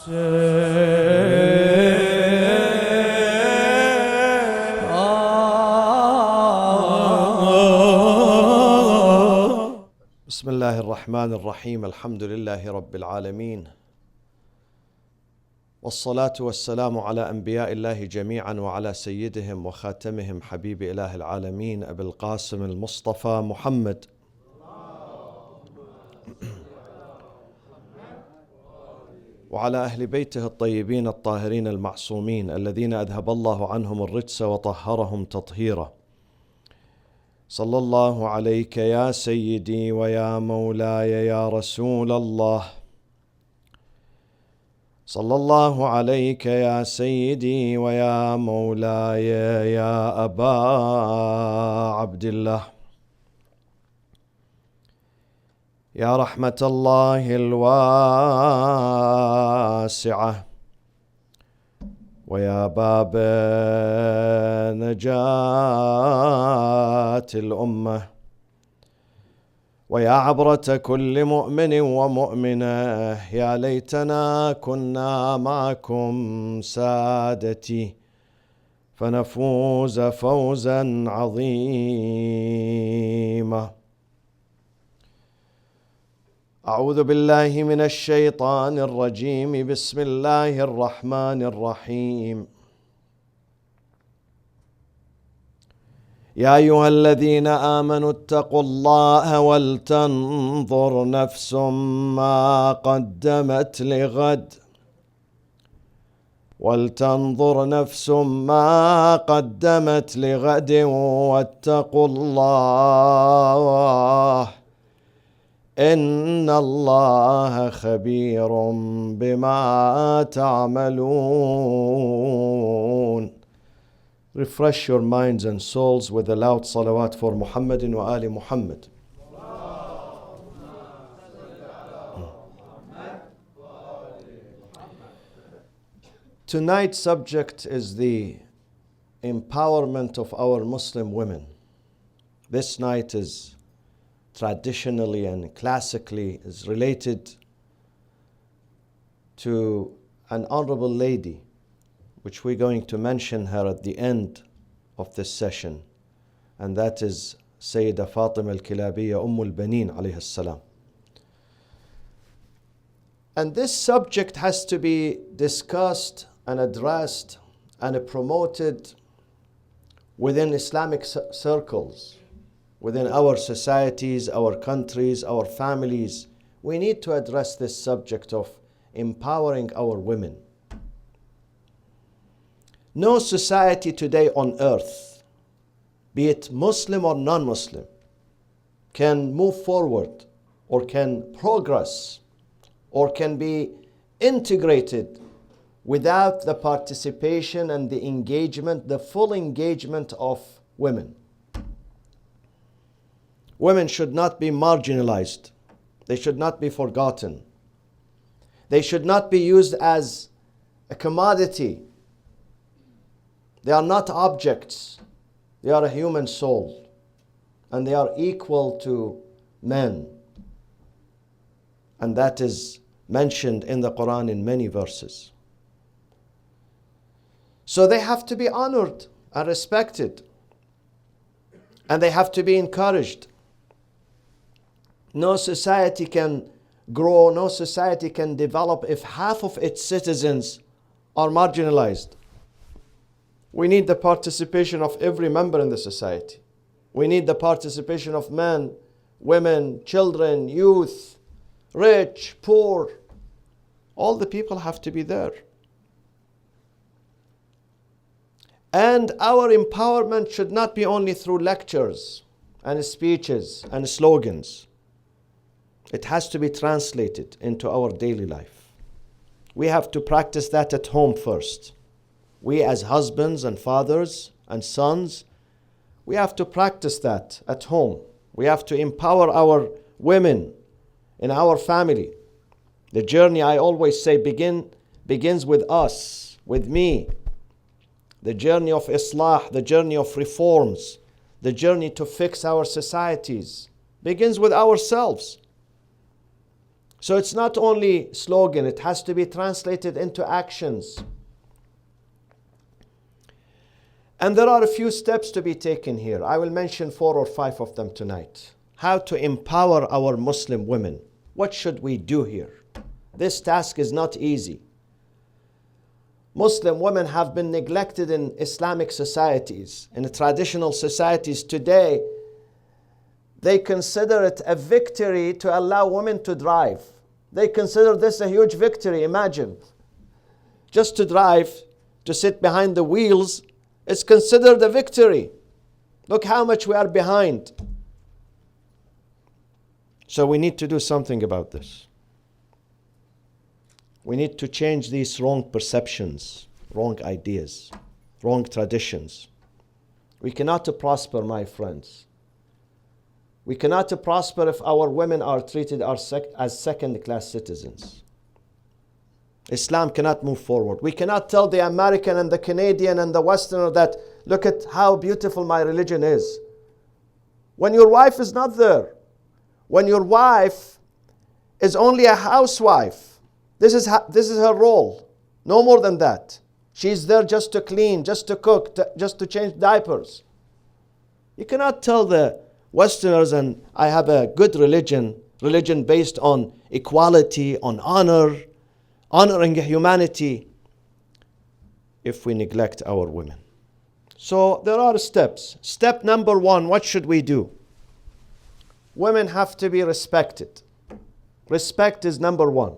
بسم الله الرحمن الرحيم. الحمد لله رب العالمين، والصلاة والسلام على أنبياء الله جميعا وعلى سيدهم وخاتمهم حبيب إله العالمين أبي القاسم المصطفى محمد وعلى أهل بيته الطيبين الطاهرين المعصومين الذين أذهب الله عنهم الرجس وطهرهم تطهيرا. صلى الله عليك يا سيدي ويا مولاي يا رسول الله. صلى الله عليك يا سيدي ويا مولاي يا أبا عبد الله. يا رحمة الله الواسعة ويا باب نجاة الأمة ويا عبرة كل مؤمن ومؤمنة، يا ليتنا كنا معكم سادتي فنفوز فوزا عظيما. أعوذ بالله من الشيطان الرجيم. بسم الله الرحمن الرحيم. يا أيها الذين آمنوا اتقوا الله ولتنظر نفس ما قدمت لغد واتقوا الله إن الله خبير بما تعملون. Refresh your minds and souls with a loud salawat for Muhammadin wa Ali Muhammad. Tonight's subject is the empowerment of our Muslim women. This night is traditionally and classically is related to an honorable lady, which we're going to mention her at the end of this session, and that is Sayyida Fatima Al-Kilabiyya Al-Baneen alayhi salam. And this subject has to be discussed and addressed and promoted within Islamic circles, within our societies, our countries, our families. We need to address this subject of empowering our women. No society today on earth, be it Muslim or non-Muslim, can move forward or can progress or can be integrated without the participation and the engagement, the full engagement of women. Women should not be marginalized. They should not be forgotten. They should not be used as a commodity. They are not objects. They are a human soul, and they are equal to men. And that is mentioned in the Quran in many verses. So they have to be honored and respected, and they have to be encouraged. No society can grow, no society can develop if half of its citizens are marginalized. We need the participation of every member in the society. We need the participation of men, women, children, youth, rich, poor. All the people have to be there. And our empowerment should not be only through lectures and speeches and slogans. It has to be translated into our daily life. We have to practice that at home first. We as husbands and fathers and sons, we have to practice that at home. We have to empower our women in our family. The journey, I always say, begins with us, with me. The journey of Islah, the journey of reforms, the journey to fix our societies begins with ourselves. So it's not only slogan, it has to be translated into actions. And there are a few steps to be taken here. I will mention 4 or 5 of them tonight. How to empower our Muslim women. What should we do here? This task is not easy. Muslim women have been neglected in Islamic societies, in the traditional societies today. They consider it a victory to allow women to drive. They consider this a huge victory. Imagine, just to drive, to sit behind the wheels, it's considered a victory. Look how much we are behind. So we need to do something about this. We need to change these wrong perceptions, wrong ideas, wrong traditions. We cannot prosper, my friends. We cannot prosper if our women are treated as second-class citizens. Islam cannot move forward. We cannot tell the American and the Canadian and the Westerner that, look at how beautiful my religion is, when your wife is not there. When your wife is only a housewife. This is her role. No more than that. She's there just to clean, just to cook, just to change diapers. You cannot tell the Westerners, and I have a good religion based on equality, on honor, honoring humanity, if we neglect our women. So there are steps. Step number 1, what should we do? Women have to be respected. Respect is number 1.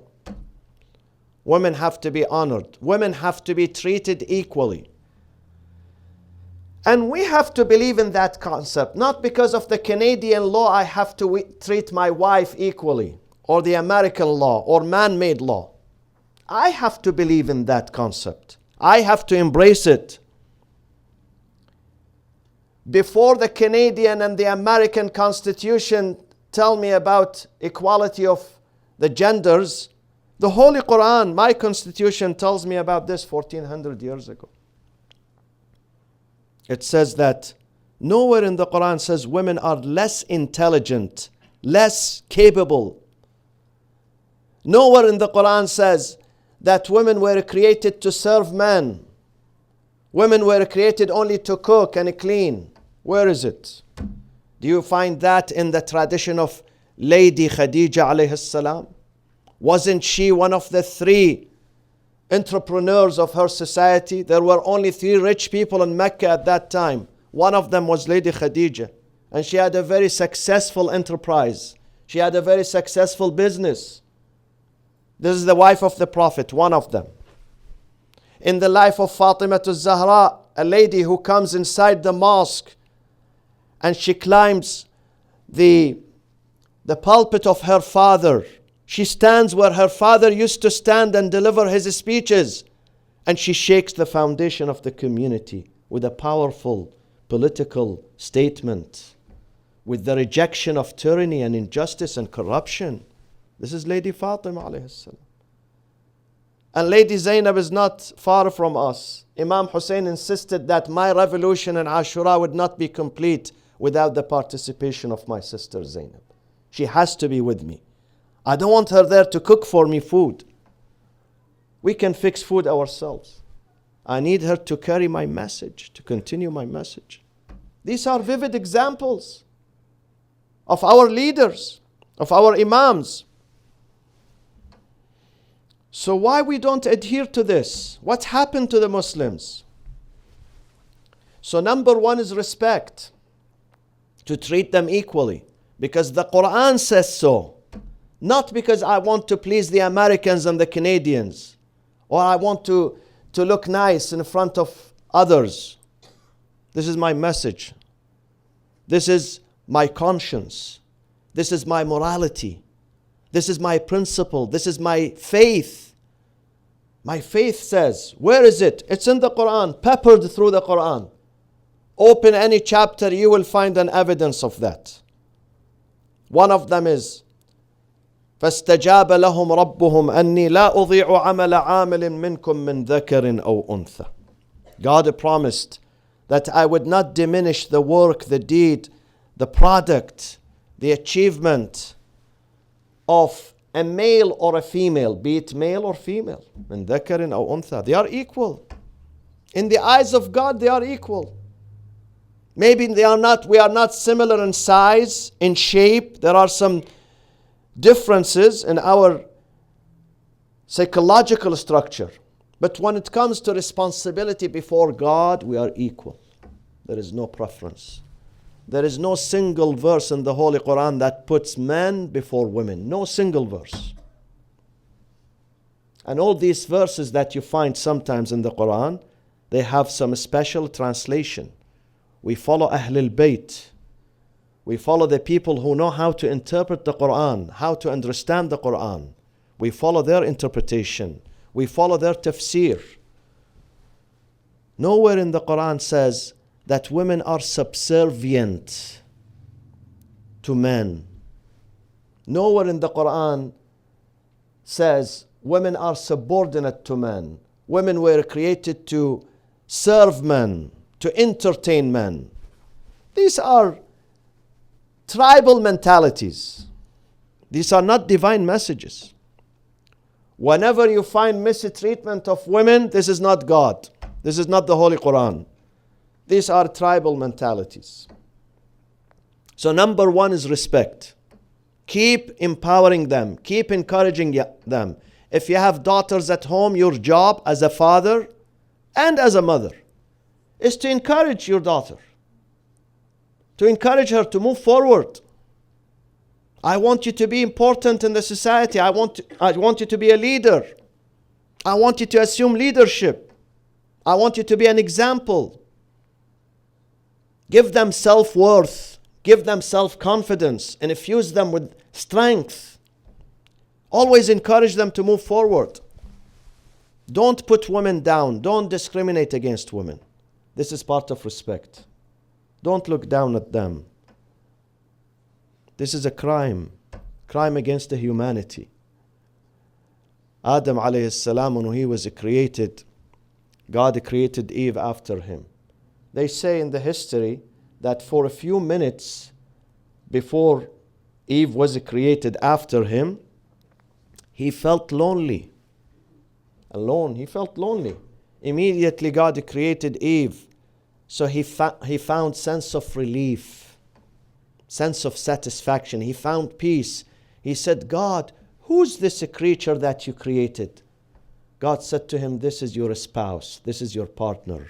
Women have to be honored. Women have to be treated equally. And we have to believe in that concept, not because of the Canadian law I have to treat my wife equally, or the American law, or man-made law. I have to believe in that concept. I have to embrace it. Before the Canadian and the American Constitution tell me about equality of the genders, the Holy Quran, my Constitution, tells me about this 1400 years ago. It says that nowhere in the Quran says women are less intelligent, less capable. Nowhere in the Quran says that women were created to serve men. Women were created only to cook and clean. Where is it? Do you find that in the tradition of Lady Khadija alayhi salam? Wasn't she one of the 3 entrepreneurs of her society? There were only 3 rich people in Mecca at that time. One of them was Lady Khadija. And she had a very successful enterprise. She had a very successful business. This is the wife of the Prophet, one of them. In the life of Fatima al-Zahra, a lady who comes inside the mosque and she climbs the pulpit of her father. She stands where her father used to stand and deliver his speeches. And she shakes the foundation of the community with a powerful political statement, with the rejection of tyranny and injustice and corruption. This is Lady Fatima alayhi salam. And Lady Zainab is not far from us. Imam Hussein insisted that my revolution in Ashura would not be complete without the participation of my sister Zainab. She has to be with me. I don't want her there to cook for me food. We can fix food ourselves. I need her to carry my message, to continue my message. These are vivid examples of our leaders, of our imams. So why we don't adhere to this? What happened to the Muslims? So number 1 is respect. To treat them equally. Because the Quran says so. Not because I want to please the Americans and the Canadians, or I want to look nice in front of others. This is my message. This is my conscience. This is my morality. This is my principle. This is my faith. My faith says, where is it? It's in the Quran, peppered through the Quran. Open any chapter, you will find an evidence of that. One of them is فاستجاب لهم ربهم أني لا أضيع عمل عامل منكم من ذكر أو أنثى. God promised that I would not diminish the work, the deed, the product, the achievement of a male or a female, be it male or female, من ذكر أو أنثى, they are equal. In the eyes of God, they are equal. Maybe we are not similar in size, in shape. There are some differences in our psychological structure. But when it comes to responsibility before God, we are equal. There is no preference. There is no single verse in the Holy Quran that puts men before women. No single verse. And all these verses that you find sometimes in the Quran, they have some special translation. We follow Ahlul Bayt. We follow the people who know how to interpret the Quran, how to understand the Quran. We follow their interpretation. We follow their tafsir. Nowhere in the Quran says that women are subservient to men. Nowhere in the Quran says women are subordinate to men. Women were created to serve men, to entertain men. These are tribal mentalities. These are not divine messages. Whenever you find mistreatment of women, this is not God. This is not the Holy Quran. These are tribal mentalities. So number one is respect. Keep empowering them. Keep encouraging them. If you have daughters at home, your job as a father and as a mother is to encourage your daughter. To encourage her to move forward. I want you to be important in the society. I want you to be a leader. I want you to assume leadership. I want you to be an example. Give them self-worth. Give them self-confidence and infuse them with strength. Always encourage them to move forward. Don't put women down. Don't discriminate against women. This is part of respect. Don't look down at them. This is a crime against the humanity. Adam alayhi salam, when he was created, God created Eve after him. They say in the history that for a few minutes before Eve was created after him, he felt lonely. Alone, he felt lonely. Immediately God created Eve. So he found sense of relief, sense of satisfaction. He found peace. He said, God, who's this creature that you created? God said to him, this is your spouse. This is your partner.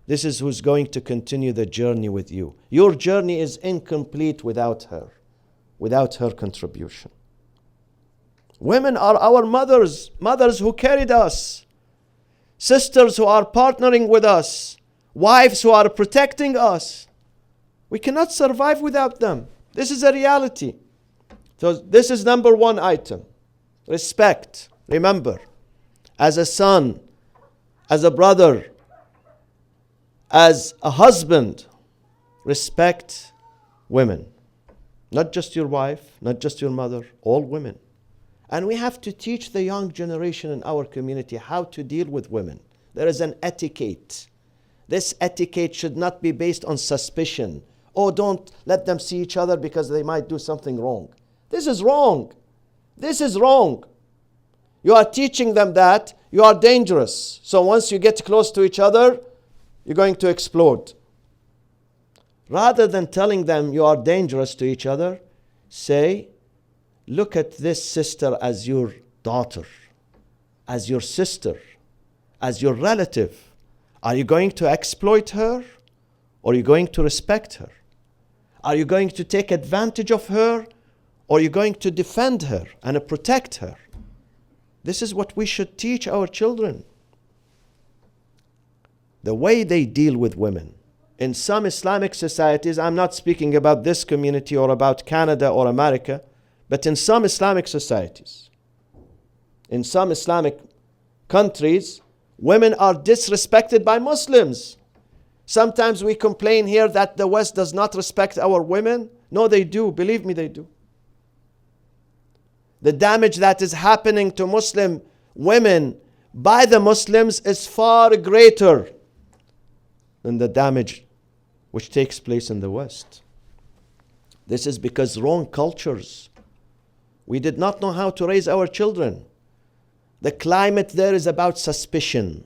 This is who's going to continue the journey with you. Your journey is incomplete without her contribution. Women are our mothers who carried us, sisters who are partnering with us, wives who are protecting us. We cannot survive without them. This is a reality. So this is number one item. Respect. Remember, as a son, as a brother, as a husband, respect women. Not just your wife, not just your mother, all women. And we have to teach the young generation in our community how to deal with women. There is an etiquette. This etiquette should not be based on suspicion. Oh, don't let them see each other because they might do something wrong. This is wrong. This is wrong. You are teaching them that you are dangerous. So once you get close to each other, you're going to explode. Rather than telling them you are dangerous to each other, say, look at this sister as your daughter, as your sister, as your relative. Are you going to exploit her or are you going to respect her? Are you going to take advantage of her or are you going to defend her and protect her? This is what we should teach our children. The way they deal with women. In some Islamic societies, I'm not speaking about this community or about Canada or America, but in some Islamic societies, in some Islamic countries, women are disrespected by Muslims. Sometimes we complain here that the West does not respect our women. No, they do. Believe me, they do. The damage that is happening to Muslim women by the Muslims is far greater than the damage which takes place in the West. This is because wrong cultures, We did not know how to raise our children. The climate there is about suspicion,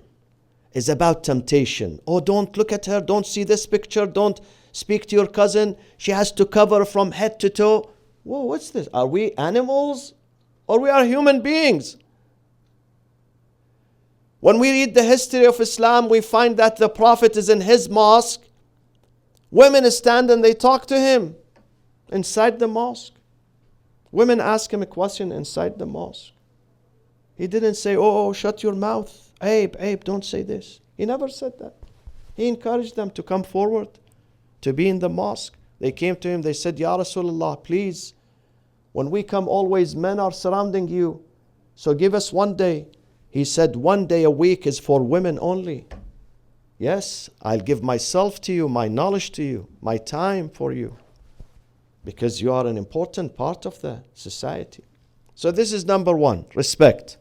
is about temptation. Oh, don't look at her, don't see this picture, don't speak to your cousin. She has to cover from head to toe. Whoa, what's this? Are we animals or we are human beings? When we read the history of Islam, we find that the Prophet is in his mosque. Women stand and they talk to him inside the mosque. Women ask him a question inside the mosque. He didn't say, oh, shut your mouth. Abe, don't say this. He never said that. He encouraged them to come forward, to be in the mosque. They came to him, they said, Ya Rasulullah, please, when we come always men are surrounding you, so give us one day. He said, 1 day a week is for women only. Yes, I'll give myself to you, my knowledge to you, my time for you, because you are an important part of the society. So this is number one, respect.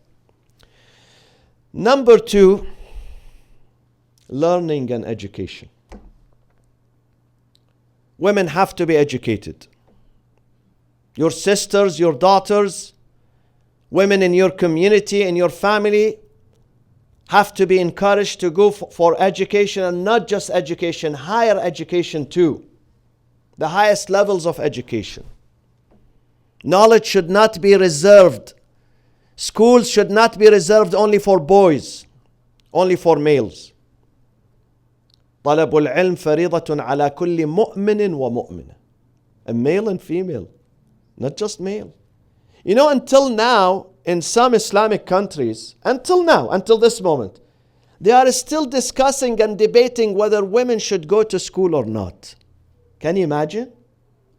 Number two, learning and education. Women have to be educated. Your sisters, your daughters, women in your community, in your family, have to be encouraged to go for education, and not just education, higher education too. The highest levels of education. Knowledge should not be reserved. Schools should not be reserved only for boys, only for males. طلب العلم فريضة على كل مؤمن ومؤمنة. A male and female, not just male. You know, until now, in some Islamic countries, until this moment, they are still discussing and debating whether women should go to school or not. Can you imagine?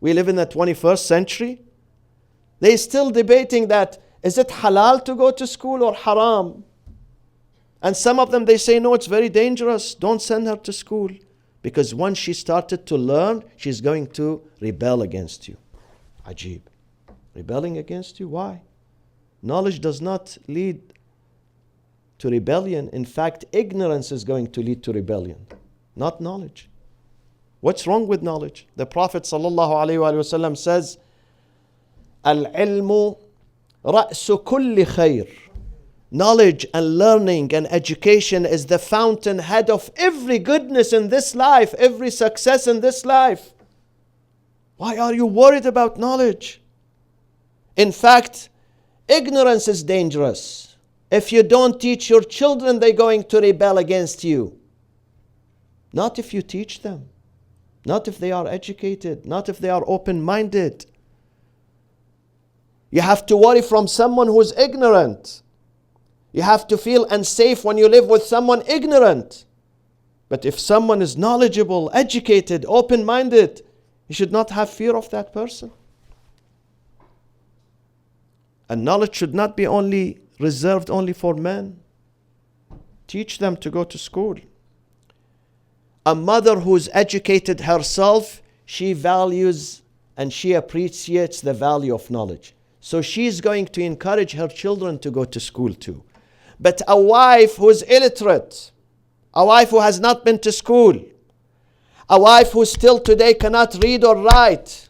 We live in the 21st century. They're still debating that, is it halal to go to school or haram? And some of them, they say, no, it's very dangerous. Don't send her to school. Because once she started to learn, she's going to rebel against you. Ajib. Rebelling against you? Why? Knowledge does not lead to rebellion. In fact, ignorance is going to lead to rebellion, not knowledge. What's wrong with knowledge? The Prophet ﷺ says, Al-ilmu ra'su kulli khair. Knowledge and learning and education is the fountainhead of every goodness in this life, every success in this life. Why are you worried about knowledge? In fact, ignorance is dangerous. If you don't teach your children, they're going to rebel against you. Not if you teach them. Not if they are educated. Not if they are open-minded. You have to worry from someone who's ignorant. You have to feel unsafe when you live with someone ignorant. But if someone is knowledgeable, educated, open-minded, you should not have fear of that person. And knowledge should not be reserved only for men. Teach them to go to school. A mother who's educated herself, she values and she appreciates the value of knowledge. So she's going to encourage her children to go to school too. But a wife who's illiterate, a wife who has not been to school, a wife who still today cannot read or write,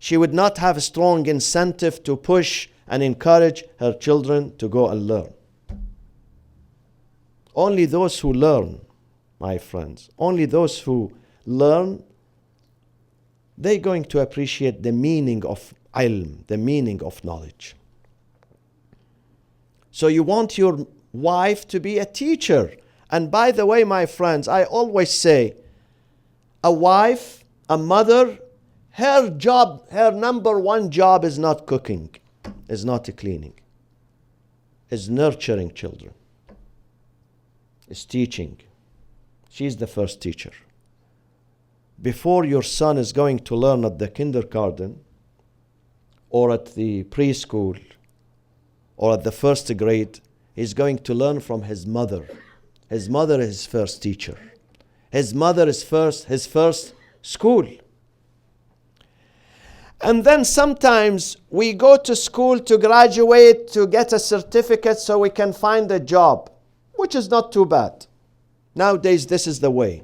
she would not have a strong incentive to push and encourage her children to go and learn. Only those who learn, my friends, only those who learn, they're going to appreciate the meaning of ilm, the meaning of knowledge. So you want your wife to be a teacher. And by the way, my friends, I always say, a wife, a mother, her job, her number one job is not cooking, is not cleaning, is nurturing children, is teaching. She's the first teacher. Before your son is going to learn at the kindergarten or at the preschool or at the first grade, he's going to learn from his mother. His mother is his first teacher. His mother is his first school. And then sometimes we go to school to graduate, to get a certificate so we can find a job, which is not too bad. Nowadays, this is the way.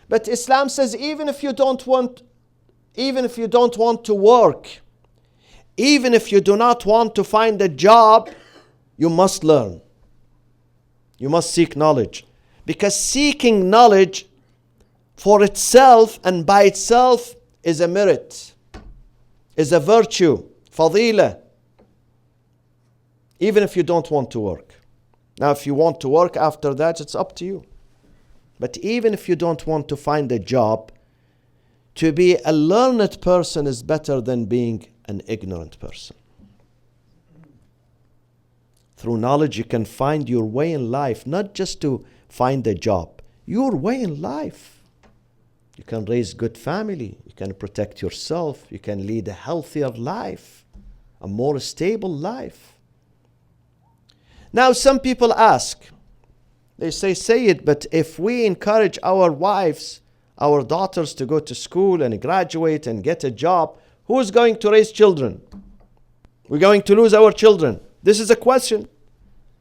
But Islam says even if you don't want to work, Even if you do not want to find a job, you must learn. You must seek knowledge. Because seeking knowledge for itself and by itself is a merit, is a virtue, fadila. Even if you don't want to work. Now, if you want to work after that, it's up to you. But even if you don't want to find a job, to be a learned person is better than being an ignorant person. Through knowledge, you can find your way in life, not just to find a job, your way in life. You can raise good family, you can protect yourself, you can lead a healthier life, a more stable life. Now, some people ask, they say, Sayyid, but if we encourage our wives, our daughters to go to school and graduate and get a job, who is going to raise children? We're going to lose our children. This is a question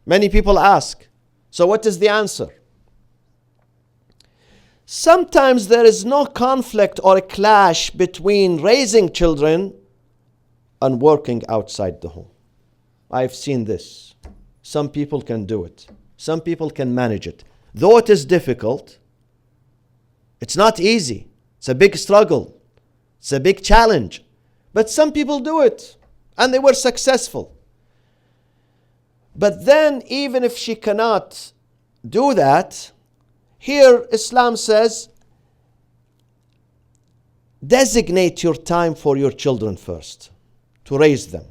many people ask. So what is the answer? Sometimes there is no conflict or a clash between raising children and working outside the home. I've seen this. Some people can do it. Some people can manage it. Though it is difficult, it's not easy. It's a big struggle. It's a big challenge. But some people do it and they were successful. But then even if she cannot do that, here Islam says, designate your time for your children first, to raise them.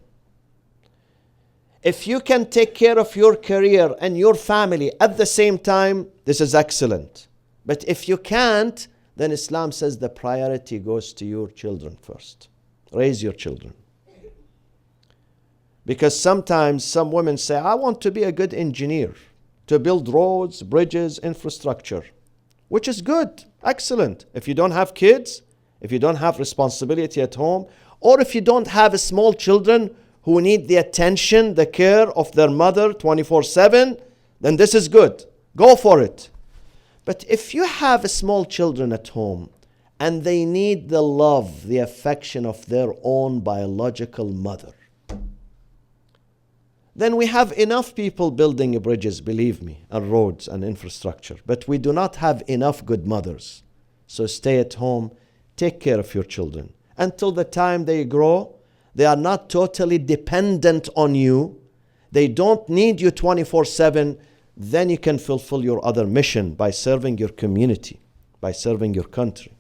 If you can take care of your career and your family at the same time, this is excellent. But if you can't, then Islam says the priority goes to your children first. Raise your children. Because sometimes some women say, I want to be a good engineer, to build roads, bridges, infrastructure, which is good, excellent. If you don't have kids, if you don't have responsibility at home, or if you don't have small children who need the attention, the care of their mother 24/7, then this is good. Go for it. But if you have small children at home and they need the love, the affection of their own biological mother, then we have enough people building bridges, believe me, and roads and infrastructure. But we do not have enough good mothers. So stay at home, take care of your children. Until the time they grow, they are not totally dependent on you. They don't need you 24/7. Then you can fulfill your other mission by serving your community, by serving your country,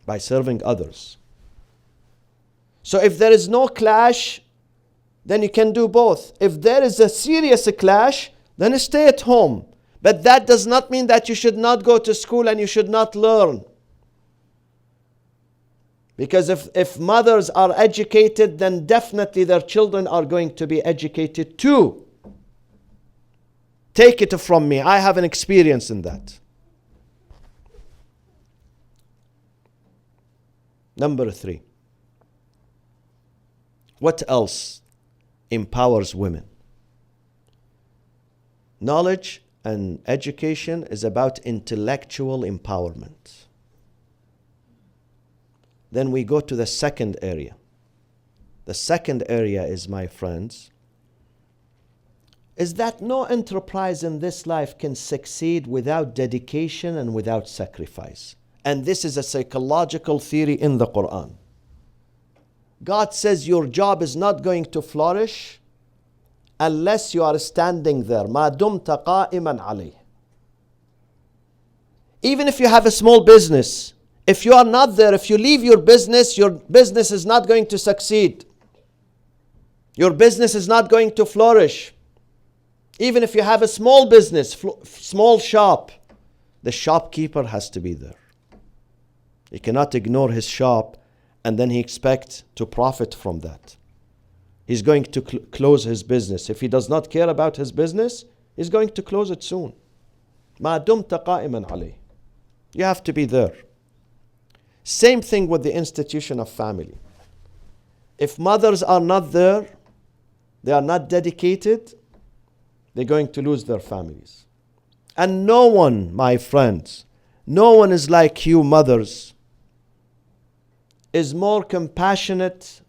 by serving others. So if there is no clash, then you can do both. If there is a serious clash, then stay at home. But that does not mean that you should not go to school and you should not learn. Because if mothers are educated, then definitely their children are going to be educated too. Take it from me. I have an experience in that. Number 3. What else empowers women? Knowledge and education is about intellectual empowerment. Then we go to the second area. The second area is, my friends, is that no enterprise in this life can succeed without dedication and without sacrifice. And this is a psychological theory in the Quran. God says your job is not going to flourish unless you are standing there. مَا دُمْتَ قَائِمًا عَلَيْهِ. Even if you have a small business, if you are not there, if you leave your business is not going to succeed. Your business is not going to flourish. Even if you have a small business, small shop, the shopkeeper has to be there. He cannot ignore his shop and then he expects to profit from that. He's going to close his business. If he does not care about his business, he's going to close it soon. مَا دُمْتَ قَائِمًا عَلَيْهِ. You have to be there. Same thing with the institution of family. If mothers are not there, they are not dedicated, they're going to lose their families. And no one, my friends, no one is like you mothers, is more compassionate,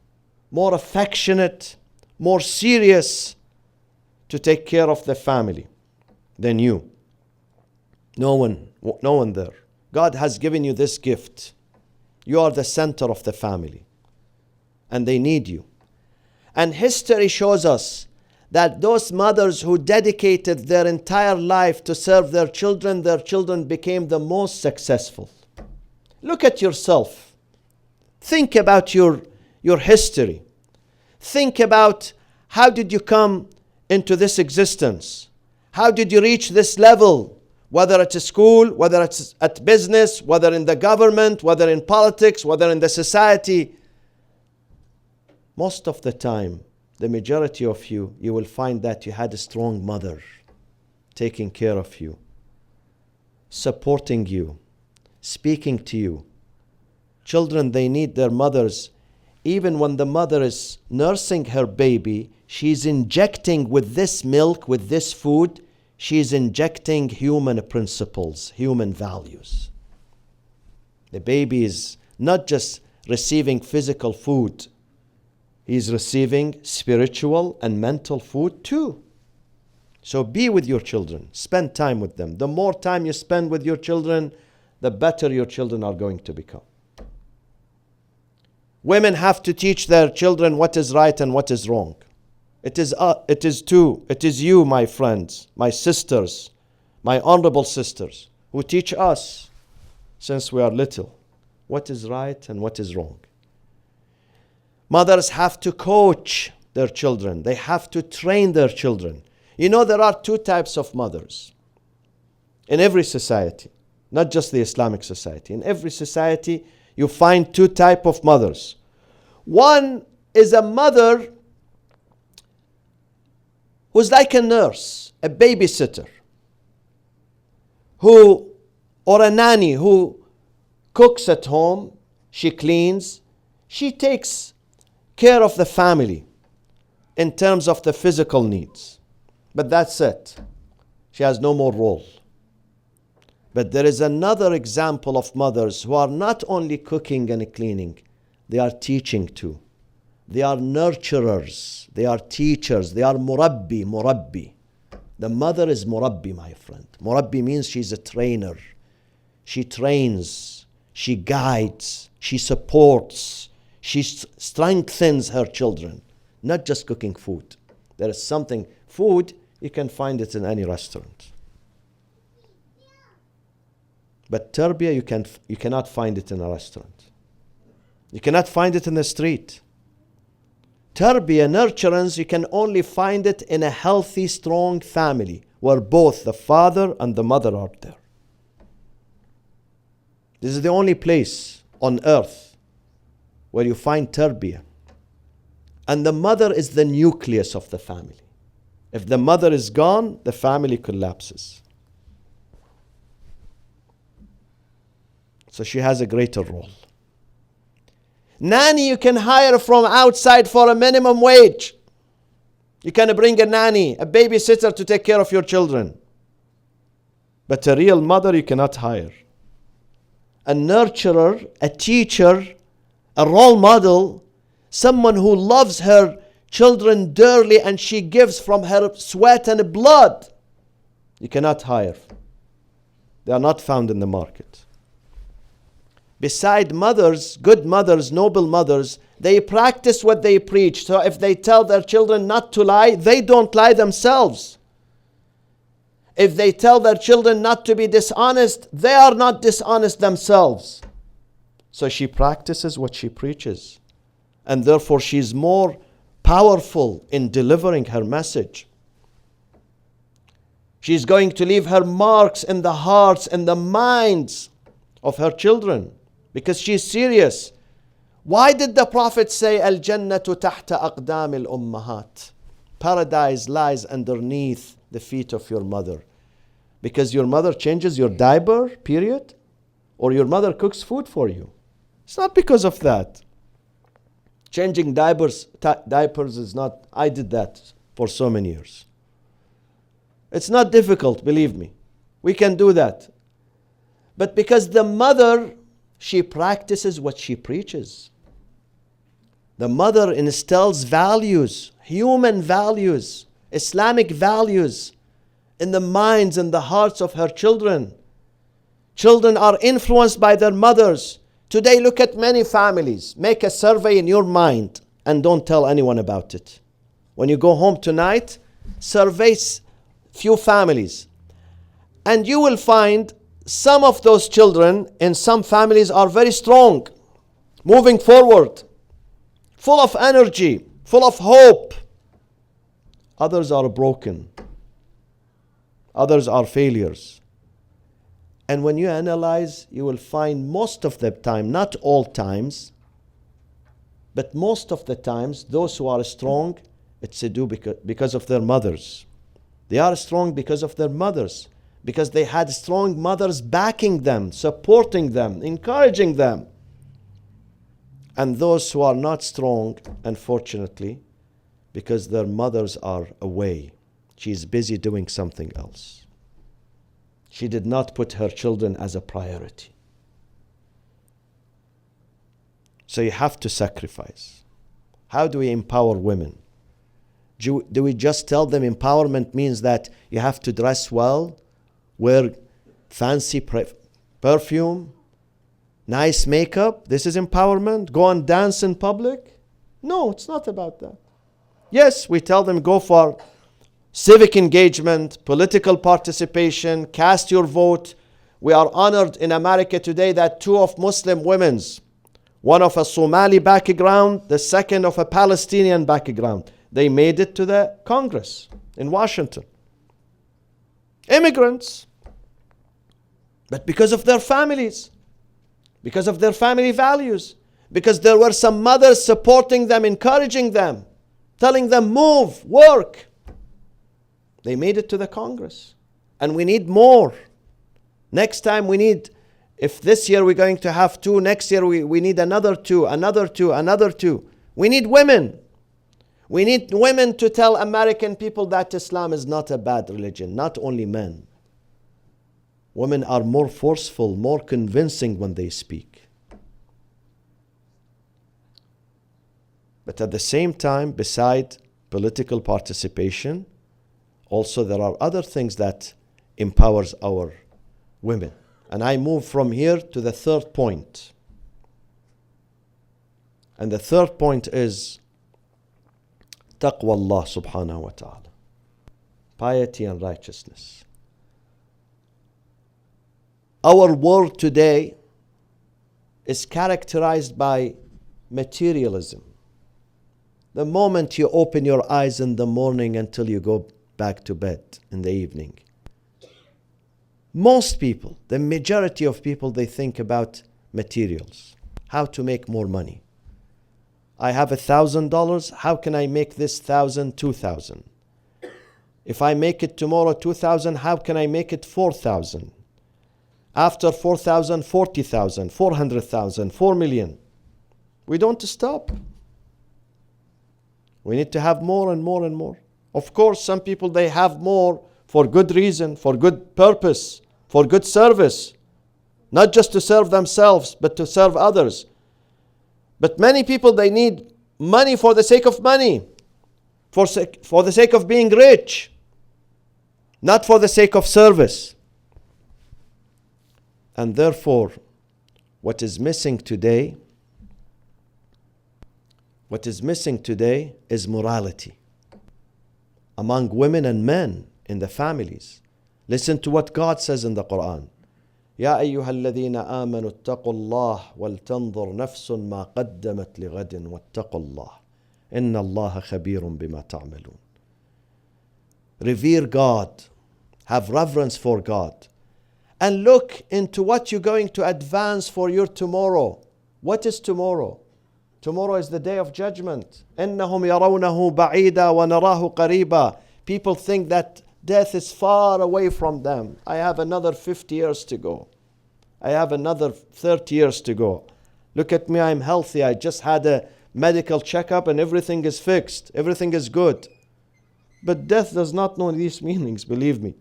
more affectionate, more serious to take care of the family than you. No one there. God has given you this gift. You are the center of the family, and they need you. And history shows us that those mothers who dedicated their entire life to serve their children became the most successful. Look at yourself. Think about your history. Think about how did you come into this existence? How did you reach this level? Whether it's a school, whether it's at business, whether in the government, whether in politics, whether in the society. Most of the time, the majority of you will find that you had a strong mother taking care of you, supporting you, speaking to you. Children, they need their mothers. Even when the mother is nursing her baby, she's injecting with this milk, with this food, she's injecting human principles, human values. The baby is not just receiving physical food, he's receiving spiritual and mental food too. So be with your children, spend time with them. The more time you spend with your children, the better your children are going to become. Women have to teach their children what is right and what is wrong. It is you, my friends, my sisters, my honorable sisters, who teach us since we are little what is right and what is wrong. Mothers have to coach their children. They have to train their children. You know, there are two types of mothers in every society, not just the Islamic society. In every society, you find two types of mothers. One is a mother who's like a nurse, a babysitter, or a nanny who cooks at home, she cleans, she takes care of the family in terms of the physical needs. But that's it. She has no more role. But there is another example of mothers who are not only cooking and cleaning, they are teaching too. They are nurturers, they are teachers, they are murabbi. The mother is murabbi, my friend. Murabbi means she's a trainer. She trains, she guides, she supports, she strengthens her children. Not just cooking food. There is something, food, you can find it in any restaurant. But tarbiyah, you cannot find it in a restaurant. You cannot find it in the street. Tarbiyah, nurturance, you can only find it in a healthy, strong family where both the father and the mother are there. This is the only place on earth where you find tarbiyah. And the mother is the nucleus of the family. If the mother is gone, the family collapses. So she has a greater role. Nanny you can hire from outside for a minimum wage. You can bring a nanny, a babysitter to take care of your children. But a real mother you cannot hire. A nurturer, a teacher, a role model, someone who loves her children dearly and she gives from her sweat and blood, you cannot hire. They are not found in the market. Beside mothers, good mothers, noble mothers, they practice what they preach. So if they tell their children not to lie, they don't lie themselves. If they tell their children not to be dishonest, they are not dishonest themselves. So she practices what she preaches. And therefore she is more powerful in delivering her message. She is going to leave her marks in the hearts and the minds of her children. Because she is serious. Why did the Prophet say, Al-Jannatu tahta aqdam al-ummahat? Paradise lies underneath the feet of your mother. Because your mother changes your diaper, period? Or your mother cooks food for you? It's not because of that. Changing diapers is not, I did that for so many years. It's not difficult, believe me. We can do that. But because the mother, she practices what she preaches. The mother instills values, human values, Islamic values in the minds and the hearts of her children. Children are influenced by their mothers. Today, look at many families. Make a survey in your mind and don't tell anyone about it. When you go home tonight, survey few families. And you will find some of those children in some families are very strong, moving forward, full of energy, full of hope. Others are broken. Others are failures. And when you analyze, you will find most of the time, not all times, but most of the times, those who are strong, it's to do because of their mothers. They are strong because of their mothers, because they had strong mothers backing them, supporting them, encouraging them. And those who are not strong, unfortunately, because their mothers are away. She's busy doing something else. She did not put her children as a priority. So you have to sacrifice. How do we empower women? Do we just tell them empowerment means that you have to dress well, wear fancy perfume, nice makeup? This is empowerment? Go and dance in public? No, it's not about that. Yes, we tell them go for civic engagement, political participation, cast your vote. We are honored in America today that two of Muslim women's, one of a Somali background, the second of a Palestinian background, they made it to the Congress in Washington. Immigrants. But because of their families, because of their family values, because there were some mothers supporting them, encouraging them, telling them move, work. They made it to the Congress. And we need more. Next time we need, if this year we're going to have two, next year we need another two, another two, another two. We need women. We need women to tell American people that Islam is not a bad religion, not only men. Women are more forceful, more convincing when they speak. But at the same time, beside political participation, also there are other things that empowers our women. And I move from here to the third point. And the third point is taqwa Allah subhanahu wa ta'ala. Piety and righteousness. Our world today is characterized by materialism. The moment you open your eyes in the morning until you go back to bed in the evening, most people, the majority of people, they think about materials. How to make more money. I have $1,000. How can I make this 1,000, 2,000? If I make it tomorrow 2,000, how can I make it 4,000? After 4,000, 40,000, 400,000, 4 million. We don't stop. We need to have more and more and more. Of course, some people, they have more for good reason, for good purpose, for good service. Not just to serve themselves, but to serve others. But many people, they need money for the sake of money, for the sake of being rich, not for the sake of service. And therefore, what is missing today is morality among women and men in the families. Listen to what God says in the Quran. يا أيها الذين آمنوا اتقوا الله ولتنظر نفس ما قدمت لغد واتقوا الله إن الله خبير بما تعملون. Revere God, have reverence for God, and look into what you're going to advance for your tomorrow. What is tomorrow? Tomorrow is the day of judgment. إنهم يرونه بعيدا ونراه قريبا. People think that death is far away from them. I have another 50 years to go. I have another 30 years to go. Look at me, I'm healthy. I just had a medical checkup and everything is fixed. Everything is good. But death does not know these meanings, believe me.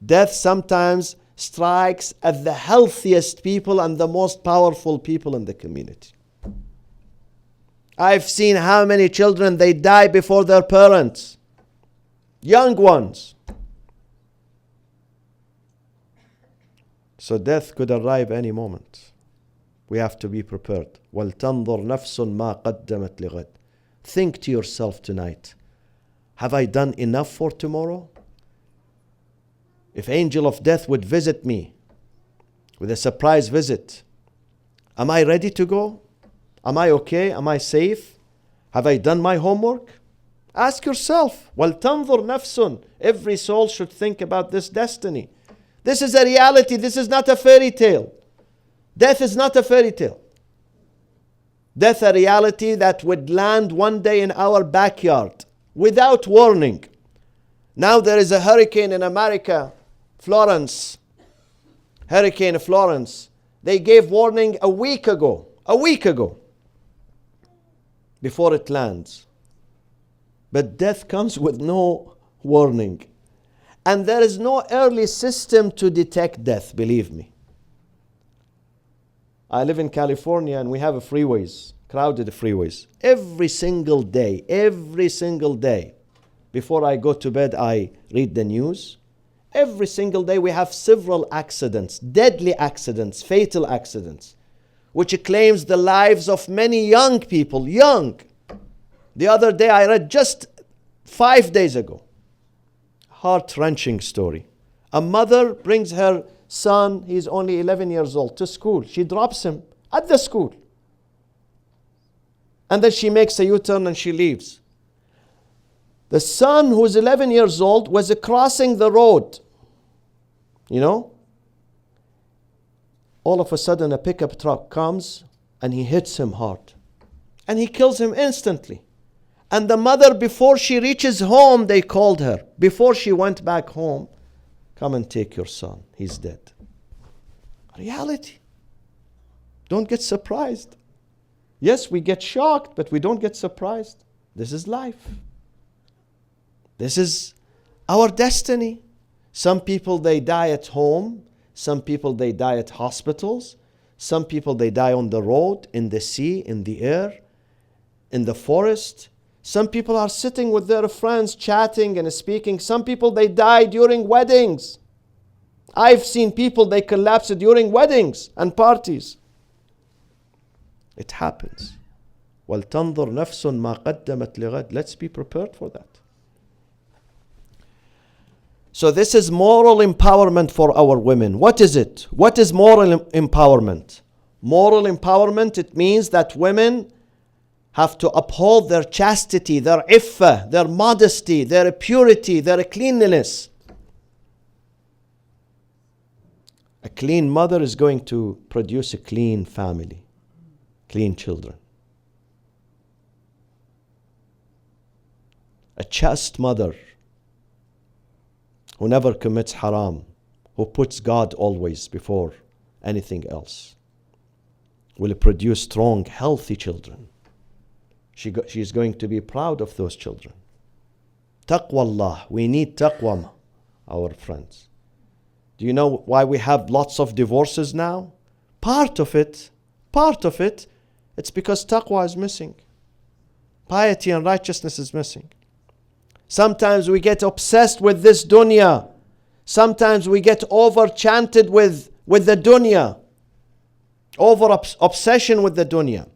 Death sometimes strikes at the healthiest people and the most powerful people in the community. I've seen how many children they die before their parents. Young ones. So death could arrive any moment. We have to be prepared. وَلْتَنْظُرْ نَفْسٌ مَا قَدَّمَتْ لِغَدٍ. Think to yourself tonight, have I done enough for tomorrow? If angel of death would visit me with a surprise visit, am I ready to go? Am I okay? Am I safe? Have I done my homework? Ask yourself. وَلْتَنْظُرْ نَفْسٌ. Every soul should think about this destiny. This is a reality. This is not a fairy tale. Death is not a fairy tale. Death a reality that would land one day in our backyard without warning. Now there is a hurricane in America, Florence. Hurricane Florence. They gave warning a week ago. Before it lands. But death comes with no warning. And there is no early system to detect death, believe me. I live in California and we have freeways, crowded freeways. Every single day, before I go to bed, I read the news. Every single day we have several accidents, deadly accidents, fatal accidents, which claims the lives of many young people, The other day I read just 5 days ago, heart-wrenching story. A mother brings her son, he's only 11 years old, to school. She drops him at the school. And then she makes a U-turn and she leaves. The son, who's 11 years old, was crossing the road. All of a sudden a pickup truck comes and he hits him hard. And he kills him instantly. And the mother, before she reaches home, they called her. Before she went back home, come and take your son. He's dead. Reality. Don't get surprised. Yes, we get shocked, but we don't get surprised. This is life. This is our destiny. Some people, they die at home. Some people, they die at hospitals. Some people, they die on the road, in the sea, in the air, in the forest. Some people are sitting with their friends chatting and speaking. Some people, they die during weddings. I've seen people, they collapse during weddings and parties. It happens. وَلْتَنْظُرْ نَفْسٌ مَا قَدَّمَتْ لِغَدٍ. Let's be prepared for that. So this is moral empowerment for our women. What is it? What is moral empowerment? Moral empowerment, it means that women have to uphold their chastity, their iffah, their modesty, their purity, their cleanliness. A clean mother is going to produce a clean family, clean children. A chaste mother who never commits haram, who puts God always before anything else, will produce strong, healthy children. She is going to be proud of those children. Taqwa Allah. We need taqwa, our friends. Do you know why we have lots of divorces now? Part of it, it's because taqwa is missing. Piety and righteousness is missing. Sometimes we get obsessed with this dunya. Sometimes we get over-chanted with the dunya. Obsession with the dunya.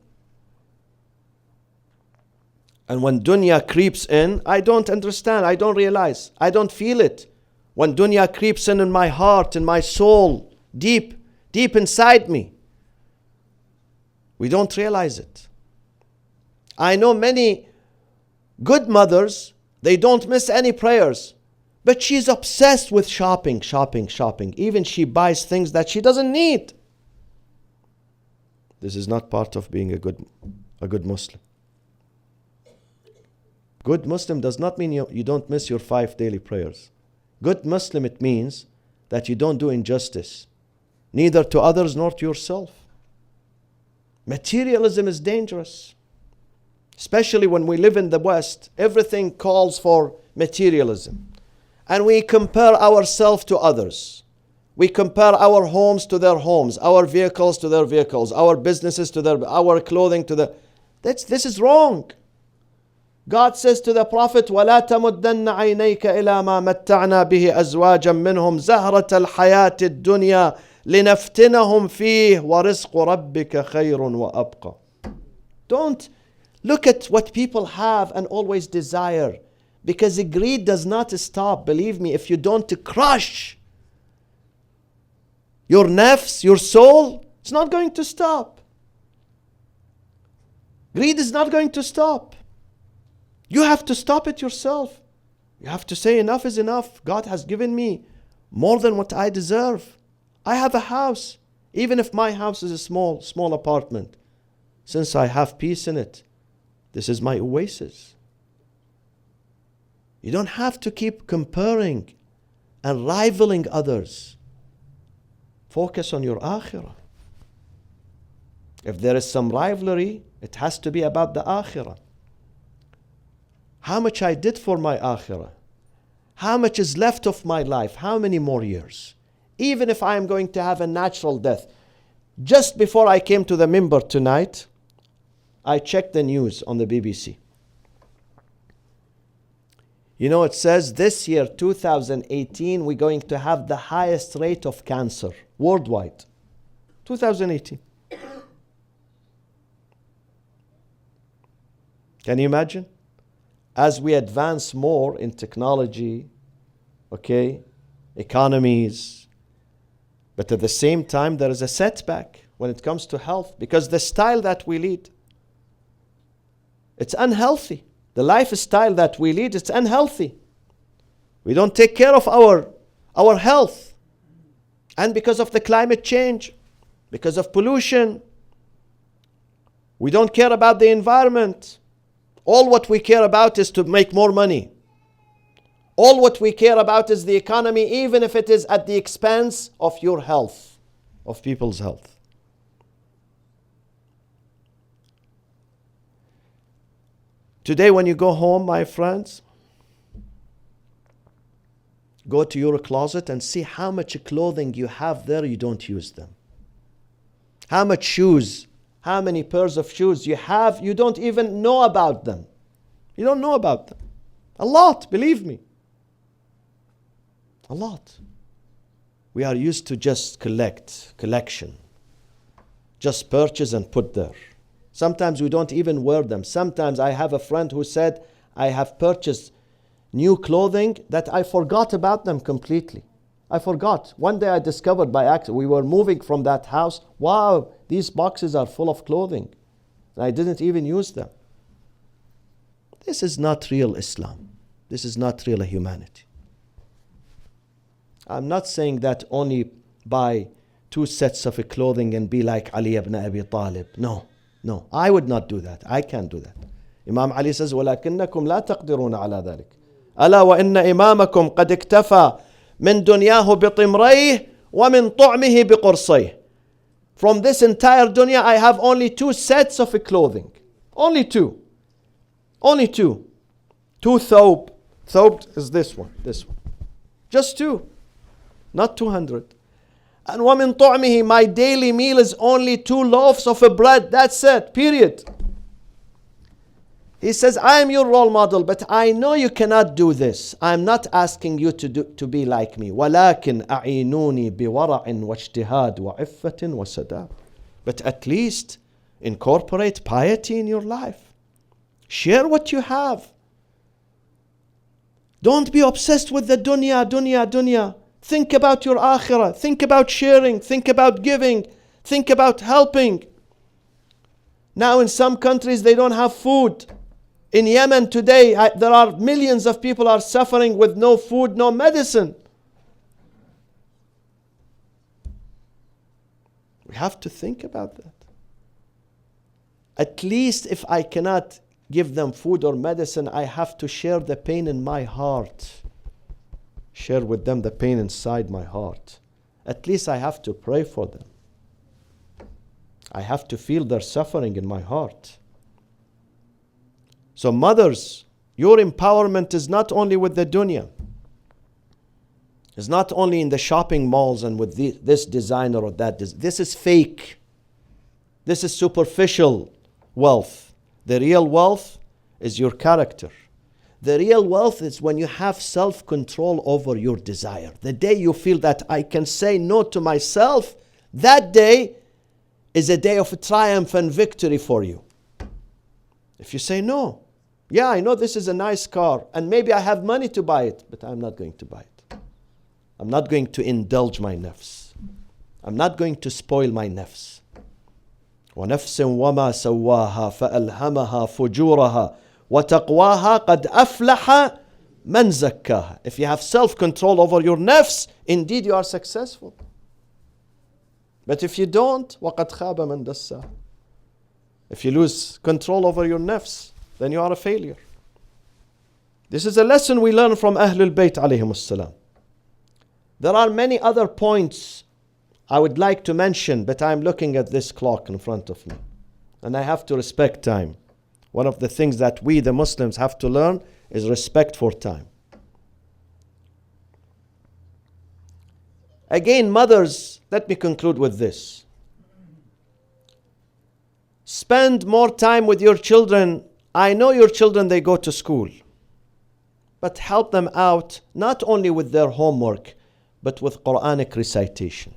And when dunya creeps in, I don't understand, I don't realize, I don't feel it. When dunya creeps in my heart, in my soul, deep inside me, we don't realize it. I know many good mothers, they don't miss any prayers, but she's obsessed with shopping. Even she buys things that she doesn't need. This is not part of being a good Muslim. Good Muslim does not mean you don't miss your 5 daily prayers. Good Muslim, it means that you don't do injustice, neither to others nor to yourself. Materialism is dangerous. Especially when we live in the West, everything calls for materialism. And we compare ourselves to others. We compare our homes to their homes, our vehicles to their vehicles, our businesses to our clothing to This is wrong. God says to the Prophet, وَلَا تَمُدَّنَّ عَيْنَيْكَ إِلَى مَا مَتَّعْنَا بِهِ أَزْوَاجًا مِّنْهُمْ زَهْرَةَ الْحَيَاةِ الدُّنْيَا لِنَفْتِنَهُمْ فِيهِ وَرِزْقُ رَبِّكَ خَيْرٌ وَأَبْقَى. Don't look at what people have and always desire, because greed does not stop. Believe me, if you don't crush your nafs, your soul, it's not going to stop. Greed is not going to stop. You have to stop it yourself. You have to say enough is enough. God has given me more than what I deserve. I have a house. Even if my house is a small apartment, since I have peace in it, this is my oasis. You don't have to keep comparing and rivaling others. Focus on your akhirah. If there is some rivalry, it has to be about the akhirah. How much I did for my akhirah. How much is left of my life? How many more years? Even if I am going to have a natural death. Just before I came to the minbar tonight, I checked the news on the BBC. You know, it says this year, 2018, we're going to have the highest rate of cancer worldwide. 2018. Can you imagine? As we advance more in technology, economies, but at the same time, there is a setback when it comes to health, because the style that we lead, it's unhealthy. The lifestyle that we lead, it's unhealthy. We don't take care of our health. And because of the climate change, because of pollution, we don't care about the environment. All what we care about is to make more money. All what we care about is the economy, even if it is at the expense of your health, of people's health. Today when you go home, my friends, go to your closet and see how much clothing you have there, you don't use them. How much shoes, how many pairs of shoes you have, you don't even know about them. You don't know about them. A lot, believe me. A lot. We are used to just collection. Just purchase and put there. Sometimes we don't even wear them. Sometimes I have a friend who said, I have purchased new clothing that I forgot about them completely. I forgot. One day I discovered by accident, we were moving from that house. Wow, these boxes are full of clothing. I didn't even use them. This is not real Islam. This is not real humanity. I'm not saying that only buy 2 sets of clothing and be like Ali ibn Abi Talib. No, I would not do that. I can't do that. Imam Ali says, وَلَكِنَّكُمْ لَا تَقْدِرُونَ عَلَى ذَلك. أَلَا وَإِنَّ إِمَامَكُمْ قَدْ اكْتَفَى مِنْ دُنْيَاهُ بِطِمْرَيْهِ وَمِنْ طُعْمِهِ بِقُرْصَيْهِ. From this entire dunya, I have only 2 sets of clothing. Only 2. Only 2. 2 thobe. Thobe is this one. Just 2. Not 200. And وَمِنْ طُعْمِهِ, my daily meal is only 2 loaves of bread. That's it. Period. He says, I am your role model, but I know you cannot do this. I'm not asking you to be like me. وَلَكِنْ أَعِينُونِي بِوَرَعٍ وَاجْتِهَادٍ وَعِفَّةٍ وَسَدَاءٍ. But at least incorporate piety in your life. Share what you have. Don't be obsessed with the dunya. Think about your akhirah. Think about sharing. Think about giving. Think about helping. Now in some countries they don't have food. In Yemen today, there are millions of people are suffering with no food, no medicine. We have to think about that. At least if I cannot give them food or medicine, I have to share the pain in my heart. Share with them the pain inside my heart. At least I have to pray for them. I have to feel their suffering in my heart. So mothers, your empowerment is not only with the dunya. It's not only in the shopping malls and with this designer or that designer. This is fake. This is superficial wealth. The real wealth is your character. The real wealth is when you have self-control over your desire. The day you feel that I can say no to myself, that day is a day of triumph and victory for you. If you say no, yeah, I know this is a nice car and maybe I have money to buy it, but I'm not going to buy it. I'm not going to indulge my nafs. I'm not going to spoil my nafs. وَنَفْسٍ وَمَا سَوَّاهَا فَأَلْهَمَهَا فُجُورَهَا وَتَقْوَاهَا قَدْ أَفْلَحَ مَنْ زَكَّاهَا. If you have self-control over your nafs, indeed you are successful. But if you don't, وَقَدْ خَابَ مَنْ دَسَّاهَا. If you lose control over your nafs, then you are a failure. This is a lesson we learn from Ahlul Bayt alayhim as-salam. There are many other points I would like to mention, but I'm looking at this clock in front of me. And I have to respect time. One of the things that we, the Muslims, have to learn is respect for time. Again, mothers, let me conclude with this. Spend more time with your children. I know your children, they go to school. But help them out, not only with their homework, but with Quranic recitation.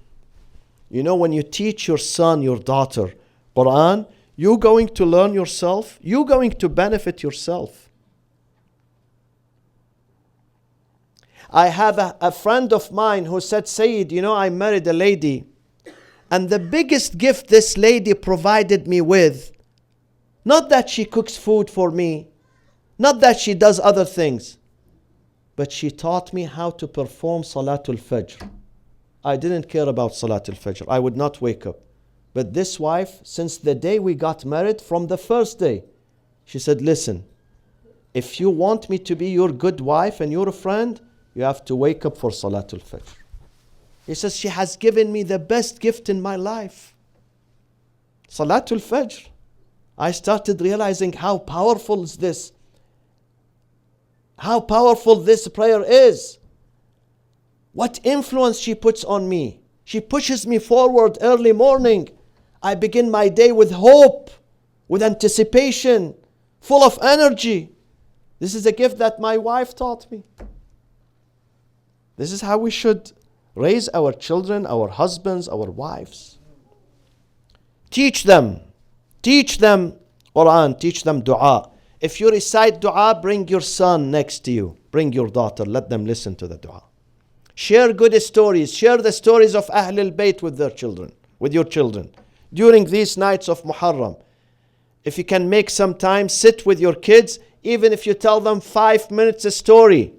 You know, when you teach your son, your daughter, Quran, you're going to learn yourself. You're going to benefit yourself. I have a friend of mine who said, Sayyid, you know, I married a lady, and the biggest gift this lady provided me with, not that she cooks food for me, not that she does other things, but she taught me how to perform Salatul Fajr. I didn't care about Salatul Fajr. I would not wake up. But this wife, since the day we got married, from the first day, she said, listen, if you want me to be your good wife and your friend, you have to wake up for Salatul Fajr. He says, she has given me the best gift in my life. Salatul Fajr. I started realizing how powerful is this. How powerful this prayer is. What influence she puts on me. She pushes me forward early morning. I begin my day with hope, with anticipation, full of energy. This is a gift that my wife taught me. This is how we should raise our children, our husbands, our wives. Teach them Quran, teach them dua. If you recite dua, bring your son next to you. Bring your daughter, let them listen to the dua. Share good stories. Share the stories of Ahlul Bayt with their children, with your children. During these nights of Muharram, if you can make some time, sit with your kids, even if you tell them 5 minutes a story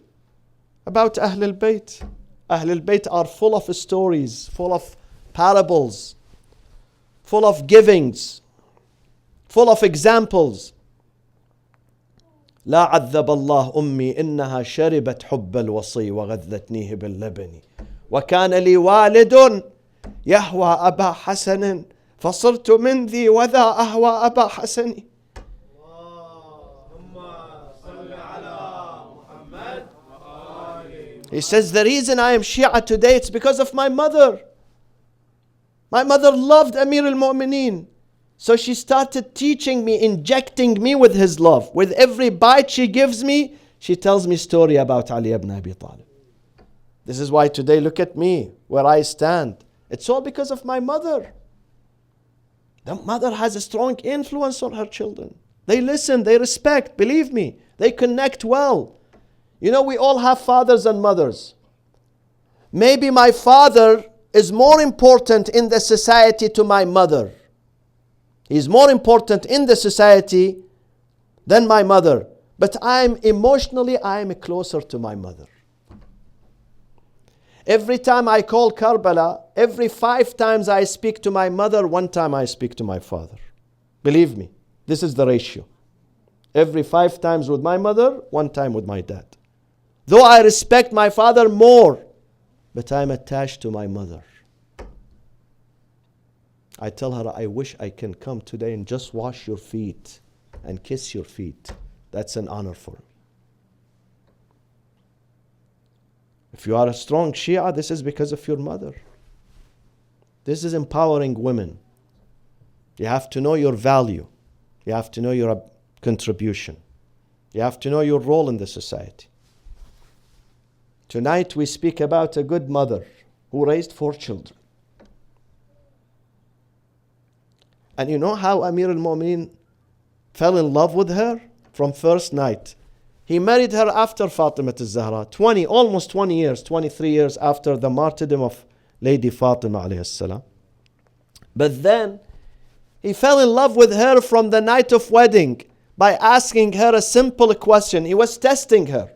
about Ahlul Bayt. Ahlul Bayt are full of stories, full of parables, full of givings, full of examples. لا عذب الله أمي إنها شربت حب الوصي وغذتنيه باللبن وكان لي والد يهوى أبا حسن فصرت من ذي وذا أهوى أبا حسن. He says, the reason I am Shia today, it's because of my mother. My mother loved Amir al-Mu'mineen. So she started teaching me, injecting me with his love. With every bite she gives me, she tells me a story about Ali ibn Abi Talib. This is why today, look at me, where I stand. It's all because of my mother. The mother has a strong influence on her children. They listen, they respect, believe me. They connect well. You know, we all have fathers and mothers. Maybe my father is more important in the society to my mother. He's more important in the society than my mother. But I'm closer to my mother. Every time I call Karbala, every 5 times I speak to my mother, 1 time I speak to my father. Believe me, this is the ratio. Every 5 times with my mother, 1 time with my dad. Though I respect my father more, but I'm attached to my mother. I tell her, I wish I can come today and just wash your feet and kiss your feet. That's an honor for me. If you are a strong Shia, this is because of your mother. This is empowering women. You have to know your value. You have to know contribution. You have to know your role in the society. Tonight we speak about a good mother who raised 4 children. And you know how Amir al-Mu'mineen fell in love with her from first night? He married her after Fatima al-Zahra, almost 20 years, 23 years after the martyrdom of Lady Fatima alayhi salam. But then he fell in love with her from the night of wedding by asking her a simple question. He was testing her.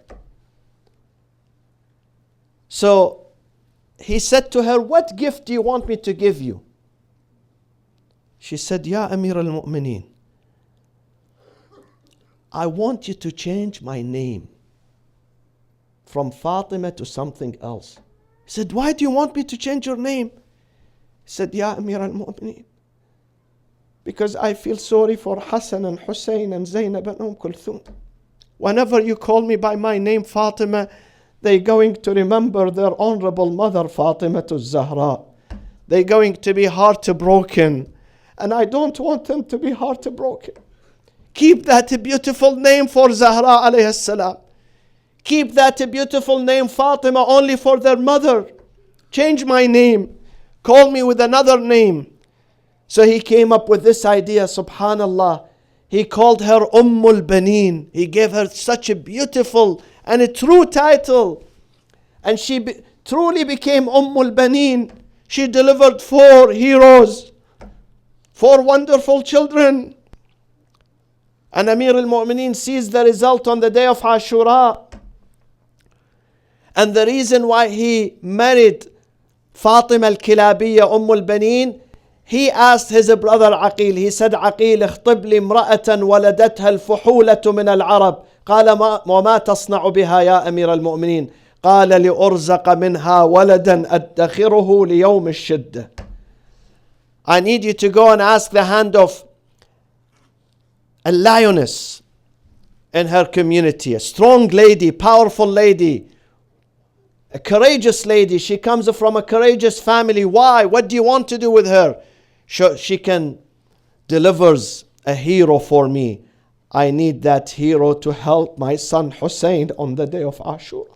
So he said to her, "What gift do you want me to give you?" She said, "Ya Amir al-Mu'mineen, I want you to change my name from Fatima to something else." He said, "Why do you want me to change your name?" He said, "Ya Amir al-Mu'mineen, because I feel sorry for Hassan and Hussein and Zainab and Kulthum. Whenever you call me by my name Fatima, they're going to remember their honorable mother Fatima al-Zahra. They're going to be heartbroken. And I don't want them to be heartbroken. Keep that beautiful name for Zahra alayhi salam. Keep that beautiful name Fatima only for their mother. Change my name. Call me with another name." So he came up with this idea, subhanallah. He called her Ummul Baneen. He gave her such a beautiful and a true title. And she truly became Ummul Baneen. She delivered 4 heroes, 4 wonderful children. And Amir al-Mu'mineen sees the result on the day of Ashura. And the reason why he married Fatima al-Kilabiyya al-Baneen, he asked his brother Aqil, he said, "Aqil, اخطب لي امرأة ولدتها الفحولة من العرب." قال وما تصنع بها يا أمير المؤمنين؟ قال لأرزق منها ولدا أدخره ليوم الشدة. I need you to go and ask the hand of a lioness in her community, a strong lady, powerful lady, a courageous lady. She comes from a courageous family. Why? What do you want to do with her? She can delivers a hero for me. I need that hero to help my son Hussein on the day of Ashura.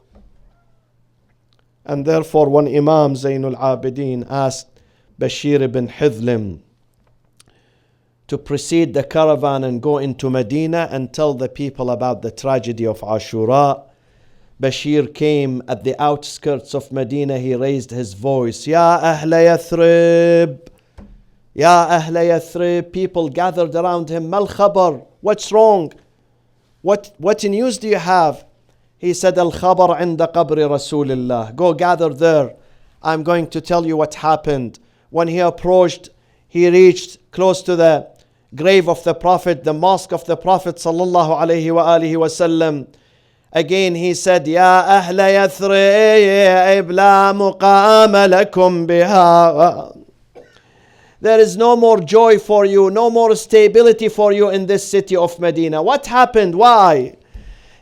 And therefore, when Imam Zainul Abidin asked Bashir ibn Hidlim to precede the caravan and go into Medina and tell the people about the tragedy of Ashura, Bashir came at the outskirts of Medina. He raised his voice, "Ya Ahla Yathrib, Ya Ahla Yathrib." People gathered around him. Mal khabar, what's wrong? What news do you have? He said, "Al khabar inda qabri Rasulillah." Go gather there. I'm going to tell you what happened. When he approached, he reached close to the grave of the Prophet, the mosque of the Prophet sallallahu alaihi wasallam. Again he said, "Ya Ahla Yathrib, la muqama lakum biha." There is no more joy for you, no more stability for you in this city of Medina. What happened? Why?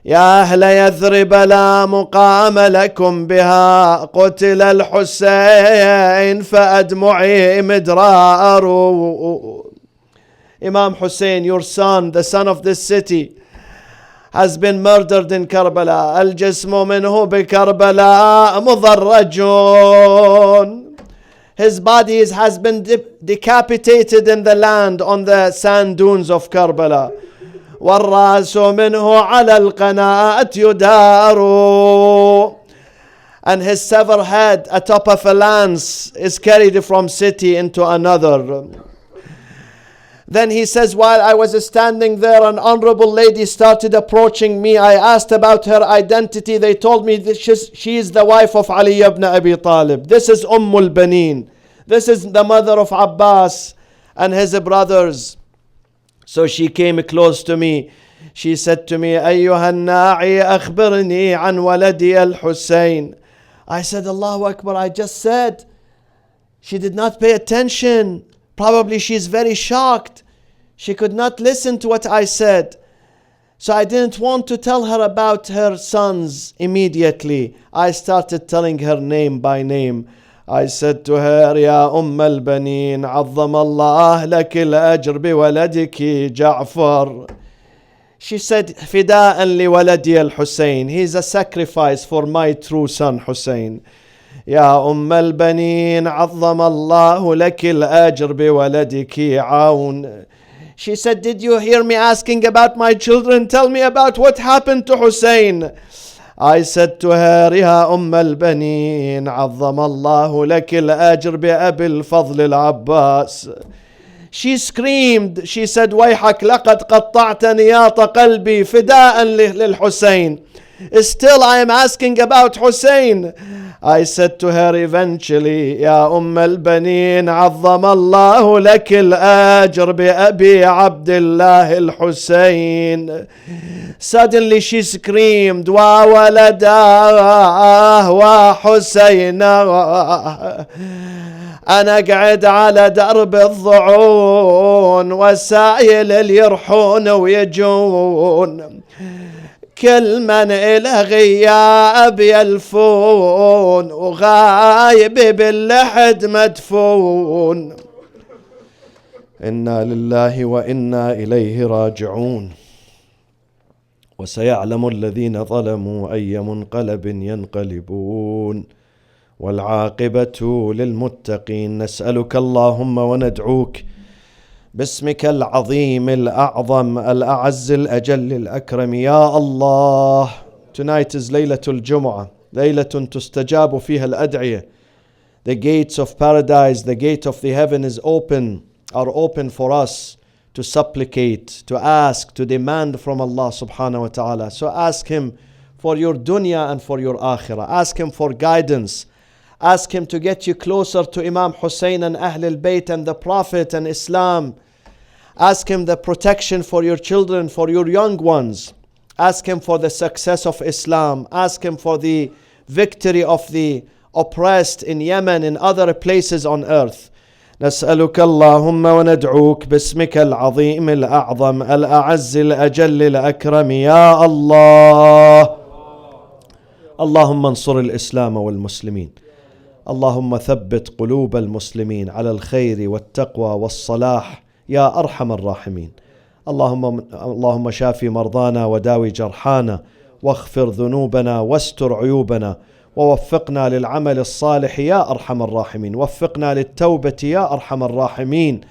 يا أهل يثرب لا مقام لكم بها قتل الحسين فأدمعي مدرار. Imam Hussein, your son, the son of this city, has been murdered in Karbala. الجسم منه بكربلاء مضرج. His body has been decapitated in the land on the sand dunes of Karbala. والراس منه على القناة يدار. And his severed head atop of a lance is carried from city into another. Then he says, while I was standing there, an honorable lady started approaching me. I asked about her identity. They told me that she is the wife of Ali ibn Abi Talib. This is Ummul Baneen. This is the mother of Abbas and his brothers. So she came close to me. She said to me, أيها الناعي أخبرني عن ولدي الحسين. I said, Allahu Akbar, I just said. She did not pay attention. Probably she's very shocked. She could not listen to what I said. So I didn't want to tell her about her sons immediately. I started telling her name by name. I said to her, يا أم البنين عظم الله لك الأجر بولدك جعفر. She said, فداء لولدي الحسين. He is a sacrifice for my true son Hussein. يا أم البنين عظم الله لك الأجر بولدك عون. She said, did you hear me asking about my children? Tell me about what happened to Hussein. I said to her, يا أم البنين عظم الله لك الأجر بأبي الفضل العباس. She screamed, she said, ويحك لقد قطعت نياط قلبي فداء للحسين. Still I am asking about Hussein. I said to her eventually, يا أم البنين عظم الله لك الأجر بأبي عبد الله الحسين. Suddenly she screamed, وولداه وحسينا. أنا قاعد على درب الضعون وسائل اللي يرحون ويجون. كل من إله غياب يلفون وغايب باللحد مدفون. إنا لله وإنا إليه راجعون. وسيعلم الذين ظلموا أي منقلب ينقلبون والعاقبة للمتقين. نسألك اللهم وندعوك باسمك العظيم الأعظم الأعز الأجل الأكرم يا الله. Tonight is ليلة الجمعة، ليلة تستجاب فيها الأدعية. The gates of paradise, the gate of the heaven are open for us to supplicate, to ask, to demand from Allah subhanahu wa ta'ala. So ask Him for your dunya and for your akhirah. Ask Him for guidance. Ask Him to get you closer to Imam Hussein and Ahl al-Bayt and the Prophet and Islam. Ask Him the protection for your children, for your young ones. Ask Him for the success of Islam. Ask Him for the victory of the oppressed in Yemen and other places on earth. نسألك اللهم وندعوك باسمك العظيم الأعظم الأعز الأجل الأكرم يا الله. اللهم انصر الإسلام والمسلمين. اللهم ثبت قلوب المسلمين على الخير والتقوى والصلاح يا أرحم الراحمين. اللهم شافي مرضانا وداوي جرحانا واغفر ذنوبنا واستر عيوبنا ووفقنا للعمل الصالح يا أرحم الراحمين. وفقنا للتوبة يا أرحم الراحمين.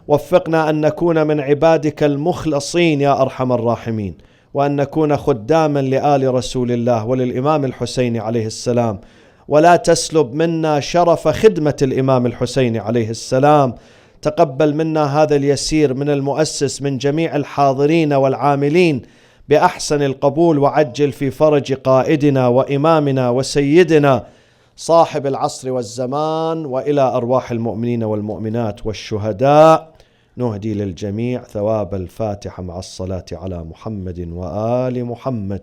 وفقنا أن نكون من عبادك المخلصين يا أرحم الراحمين، وأن نكون خداما لآل رسول الله وللإمام الحسين عليه السلام، ولا تسلب منا شرف خدمة الإمام الحسين عليه السلام. تقبل منا هذا اليسير من المؤسس من جميع الحاضرين والعاملين بأحسن القبول، وعجل في فرج قائدنا وإمامنا وسيدنا صاحب العصر والزمان، وإلى أرواح المؤمنين والمؤمنات والشهداء نهدي للجميع ثواب الفاتحة مع الصلاة على محمد وآل محمد.